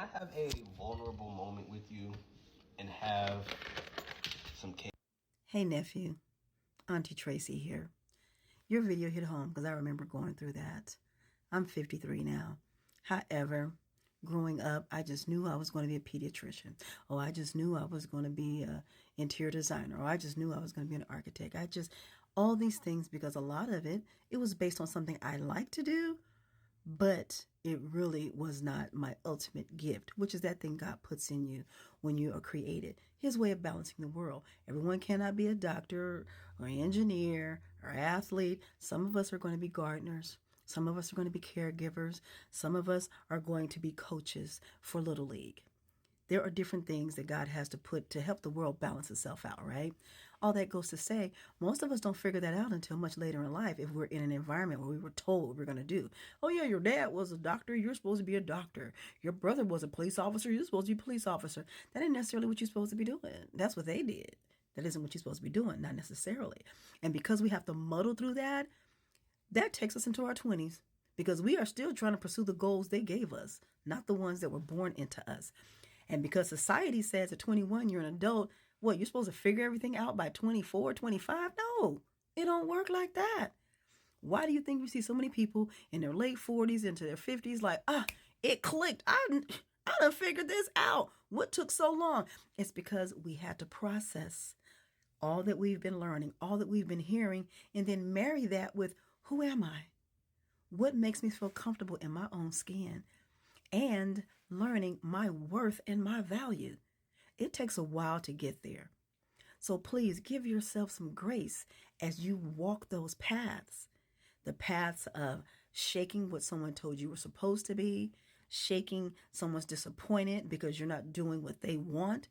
I have a vulnerable moment with you and have some cake? Hey nephew, Auntie Tracy here. Your video hit home because I remember going through that. I'm 53 now. However, growing up, I just knew I was going to be a pediatrician. Oh, I just knew I was going to be an interior designer. Or I just knew I was going to be an architect. All these things, because a lot of it was based on something I like to do, but it really was not my ultimate gift, which is that thing God puts in you when you are created. His way of balancing the world. Everyone cannot be a doctor or engineer or athlete. Some of us are going to be gardeners. Some of us are going to be caregivers. Some of us are going to be coaches for Little League. There are different things that God has to put to help the world balance itself out, right? All that goes to say, most of us don't figure that out until much later in life if we're in an environment where we were told what we're going to do. Oh, yeah, your dad was a doctor. You're supposed to be a doctor. Your brother was a police officer. You're supposed to be a police officer. That ain't necessarily what you're supposed to be doing. That's what they did. That isn't what you're supposed to be doing, not necessarily. And because we have to muddle through that, that takes us into our 20s because we are still trying to pursue the goals they gave us, not the ones that were born into us. And because society says at 21, you're an adult, what, you're supposed to figure everything out by 24, 25? No, it don't work like that. Why do you think we see so many people in their late 40s into their 50s like, it clicked. I done figured this out. What took so long? It's because we had to process all that we've been learning, all that we've been hearing, and then marry that with who am I? What makes me feel comfortable in my own skin? And learning my worth and my value. It takes a while to get there. So please give yourself some grace as you walk those paths. The paths of shaking what someone told you were supposed to be, shaking someone's disappointed because you're not doing what they want,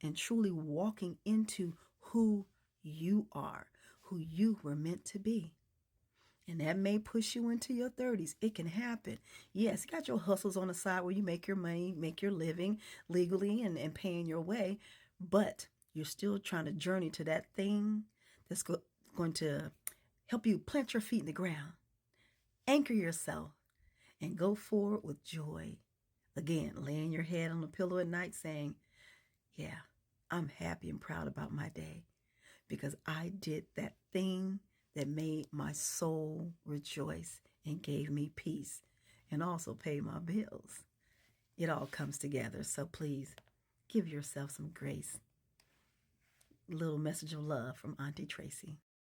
and truly walking into who you are, who you were meant to be. And that may push you into your 30s. It can happen. Yes, you got your hustles on the side where you make your money, make your living legally and paying your way. But you're still trying to journey to that thing that's going to help you plant your feet in the ground, anchor yourself, and go forward with joy. Again, laying your head on the pillow at night saying, yeah, I'm happy and proud about my day because I did that thing that made my soul rejoice and gave me peace and also paid my bills. It all comes together. So please give yourself some grace. Little message of love from Auntie Tracy.